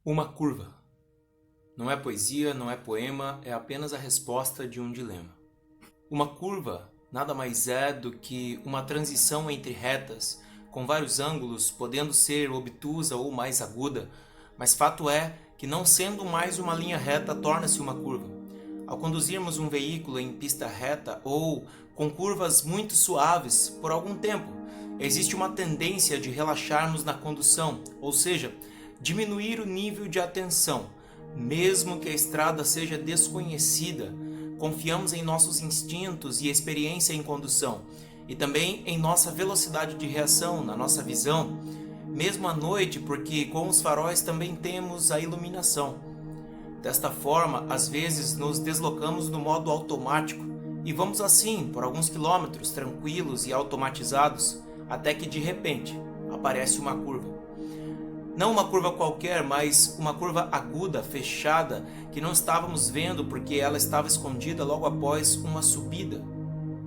Uma curva. Não é poesia, não é poema, é apenas a resposta de um dilema. Uma curva nada mais é do que uma transição entre retas, com vários ângulos, podendo ser obtusa ou mais aguda, mas fato é que não sendo mais uma linha reta torna-se uma curva. Ao conduzirmos um veículo em pista reta ou com curvas muito suaves por algum tempo, existe uma tendência de relaxarmos na condução, ou seja, diminuir o nível de atenção. Mesmo que a estrada seja desconhecida, confiamos em nossos instintos e experiência em condução, e também em nossa velocidade de reação, na nossa visão, mesmo à noite, porque com os faróis também temos a iluminação. Desta forma, às vezes nos deslocamos no modo automático e vamos assim por alguns quilômetros tranquilos e automatizados, até que de repente aparece uma curva. Não uma curva qualquer, mas uma curva aguda, fechada, que não estávamos vendo porque ela estava escondida logo após uma subida.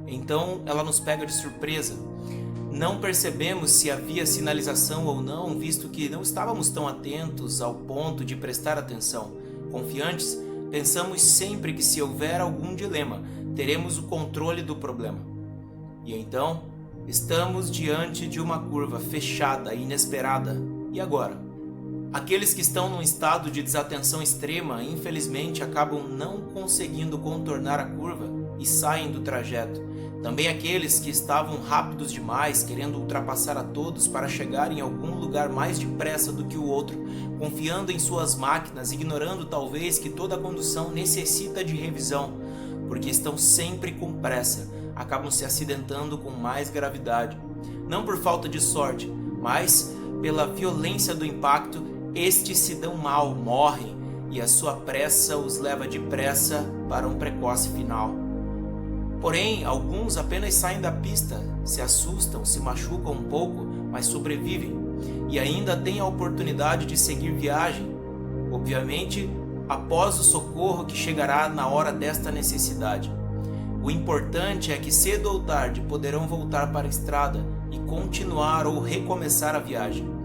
Então ela nos pega de surpresa. Não percebemos se havia sinalização ou não, visto que não estávamos tão atentos ao ponto de prestar atenção. Confiantes, pensamos sempre que se houver algum dilema, teremos o controle do problema. E então, estamos diante de uma curva fechada, inesperada. E agora? Aqueles que estão num estado de desatenção extrema, infelizmente, acabam não conseguindo contornar a curva e saem do trajeto. Também aqueles que estavam rápidos demais, querendo ultrapassar a todos para chegar em algum lugar mais depressa do que o outro, confiando em suas máquinas, ignorando talvez que toda a condução necessita de revisão, porque estão sempre com pressa, acabam se acidentando com mais gravidade. Não por falta de sorte, mas pela violência do impacto, estes se dão mal, morrem, e a sua pressa os leva depressa para um precoce final. Porém, alguns apenas saem da pista, se assustam, se machucam um pouco, mas sobrevivem, e ainda têm a oportunidade de seguir viagem, obviamente após o socorro que chegará na hora desta necessidade. O importante é que cedo ou tarde poderão voltar para a estrada e continuar ou recomeçar a viagem.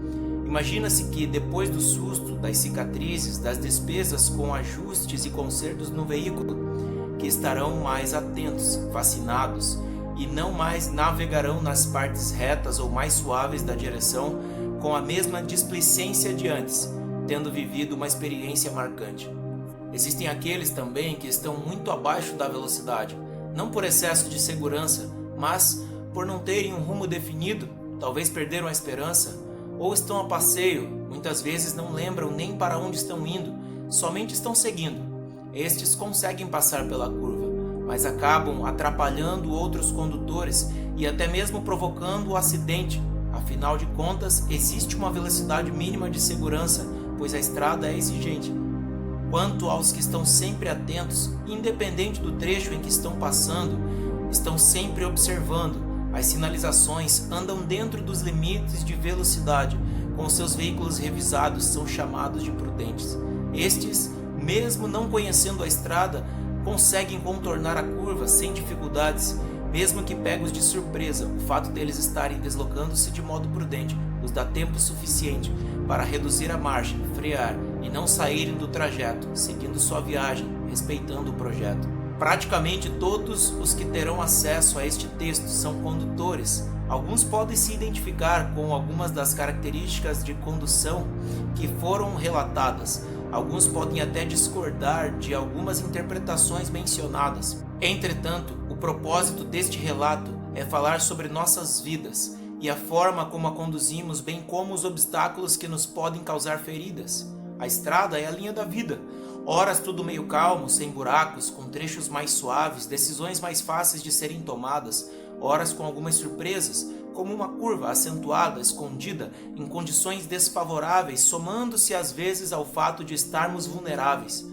Imagina-se que depois do susto, das cicatrizes, das despesas com ajustes e consertos no veículo, que estarão mais atentos, vacinados e não mais navegarão nas partes retas ou mais suaves da direção com a mesma displicência de antes, tendo vivido uma experiência marcante. Existem aqueles também que estão muito abaixo da velocidade, não por excesso de segurança, mas por não terem um rumo definido, talvez perderam a esperança, ou estão a passeio, muitas vezes não lembram nem para onde estão indo, somente estão seguindo. Estes conseguem passar pela curva, mas acabam atrapalhando outros condutores e até mesmo provocando o acidente. Afinal de contas, existe uma velocidade mínima de segurança, pois a estrada é exigente. Quanto aos que estão sempre atentos, independente do trecho em que estão passando, estão sempre observando as sinalizações, andam dentro dos limites de velocidade, com seus veículos revisados, são chamados de prudentes. Estes, mesmo não conhecendo a estrada, conseguem contornar a curva sem dificuldades, mesmo que pegos de surpresa. O fato deles estarem deslocando-se de modo prudente os dá tempo suficiente para reduzir a margem, frear e não saírem do trajeto, seguindo sua viagem, respeitando o projeto. Praticamente todos os que terão acesso a este texto são condutores. Alguns podem se identificar com algumas das características de condução que foram relatadas. Alguns podem até discordar de algumas interpretações mencionadas. Entretanto, o propósito deste relato é falar sobre nossas vidas e a forma como a conduzimos, bem como os obstáculos que nos podem causar feridas. A estrada é a linha da vida. Horas tudo meio calmo, sem buracos, com trechos mais suaves, decisões mais fáceis de serem tomadas, horas com algumas surpresas, como uma curva acentuada, escondida, em condições desfavoráveis, somando-se às vezes ao fato de estarmos vulneráveis.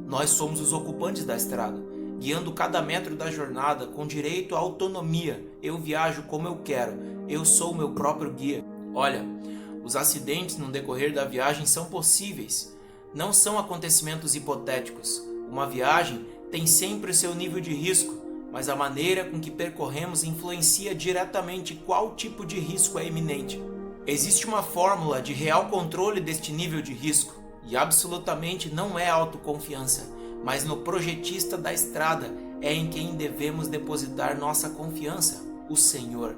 Nós somos os ocupantes da estrada, guiando cada metro da jornada com direito à autonomia. Eu viajo como eu quero, eu sou o meu próprio guia. Olha, os acidentes no decorrer da viagem são possíveis, não são acontecimentos hipotéticos. Uma viagem tem sempre o seu nível de risco, mas a maneira com que percorremos influencia diretamente qual tipo de risco é iminente. Existe uma fórmula de real controle deste nível de risco, E absolutamente não é autoconfiança, mas no projetista da estrada é em quem devemos depositar nossa confiança, o Senhor.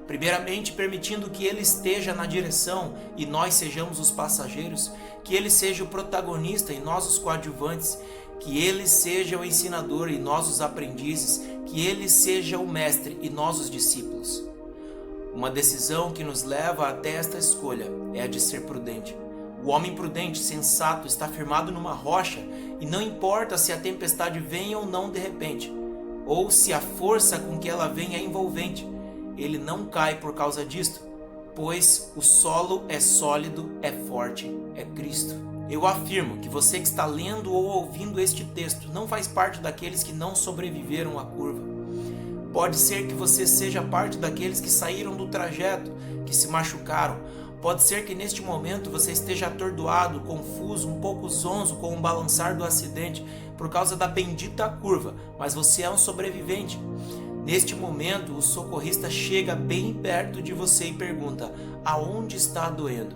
Primeiramente, permitindo que Ele esteja na direção e nós sejamos os passageiros, que Ele seja o protagonista e nós os coadjuvantes, que Ele seja o ensinador e nós os aprendizes, que Ele seja o mestre e nós os discípulos. Uma decisão que nos leva até esta escolha é a de ser prudente. O homem prudente, sensato, está firmado numa rocha e não importa se a tempestade vem ou não de repente, ou se a força com que ela vem é envolvente. Ele não cai por causa disto, pois o solo é sólido, é forte, é Cristo. Eu afirmo que você que está lendo ou ouvindo este texto não faz parte daqueles que não sobreviveram à curva. Pode ser que você seja parte daqueles que saíram do trajeto, que se machucaram. Pode ser que neste momento você esteja atordoado, confuso, um pouco zonzo com o balançar do acidente por causa da bendita curva, mas você é um sobrevivente. Neste momento, o socorrista chega bem perto de você e pergunta: aonde está doendo?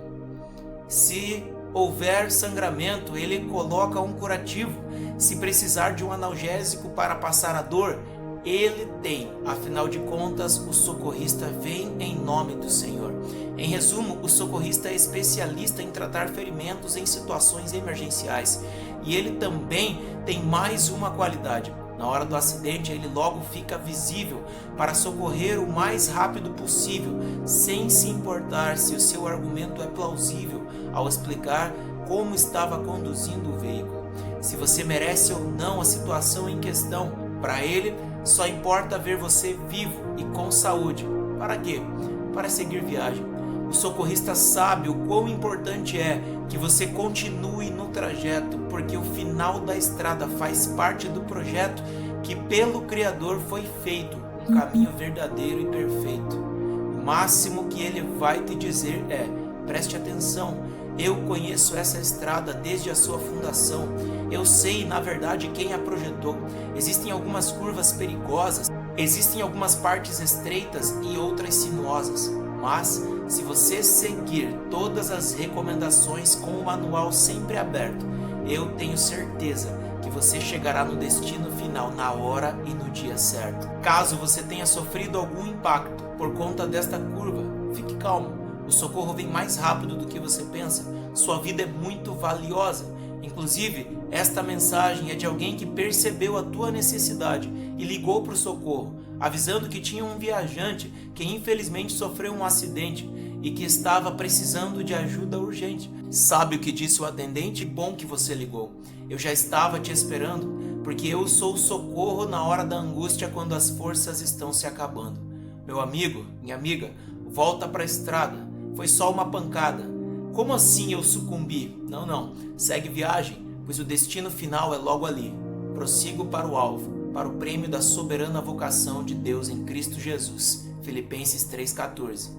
Se houver sangramento, ele coloca um curativo. Se precisar de um analgésico para passar a dor, ele tem. Afinal de contas, o socorrista vem em nome do Senhor. Em resumo, o socorrista é especialista em tratar ferimentos em situações emergenciais. E ele também tem mais uma qualidade. Na hora do acidente, ele logo fica visível para socorrer o mais rápido possível, sem se importar se o seu argumento é plausível ao explicar como estava conduzindo o veículo. Se você merece ou não a situação em questão, para ele só importa ver você vivo e com saúde. Para quê? Para seguir viagem. O socorrista sabe o quão importante é que você continue no trajeto, porque o final da estrada faz parte do projeto que pelo Criador foi feito, um caminho verdadeiro e perfeito. O máximo que ele vai te dizer é: preste atenção, eu conheço essa estrada desde a sua fundação, eu sei na verdade quem a projetou. Existem algumas curvas perigosas, existem algumas partes estreitas e outras sinuosas, mas se você seguir todas as recomendações com o manual sempre aberto, eu tenho certeza que você chegará no destino final na hora e no dia certo. Caso você tenha sofrido algum impacto por conta desta curva, fique calmo. O socorro vem mais rápido do que você pensa. Sua vida é muito valiosa. Inclusive, esta mensagem é de alguém que percebeu a tua necessidade e ligou para o socorro, avisando que tinha um viajante que infelizmente sofreu um acidente e que estava precisando de ajuda urgente. Sabe o que disse o atendente? Bom que você ligou. Eu já estava te esperando, porque eu sou o socorro na hora da angústia quando as forças estão se acabando. Meu amigo, minha amiga, volta para a estrada. Foi só uma pancada. Como assim eu sucumbi? Não. Segue viagem, pois o destino final é logo ali. Prossigo para o alvo, para o prêmio da soberana vocação de Deus em Cristo Jesus. Filipenses 3,14.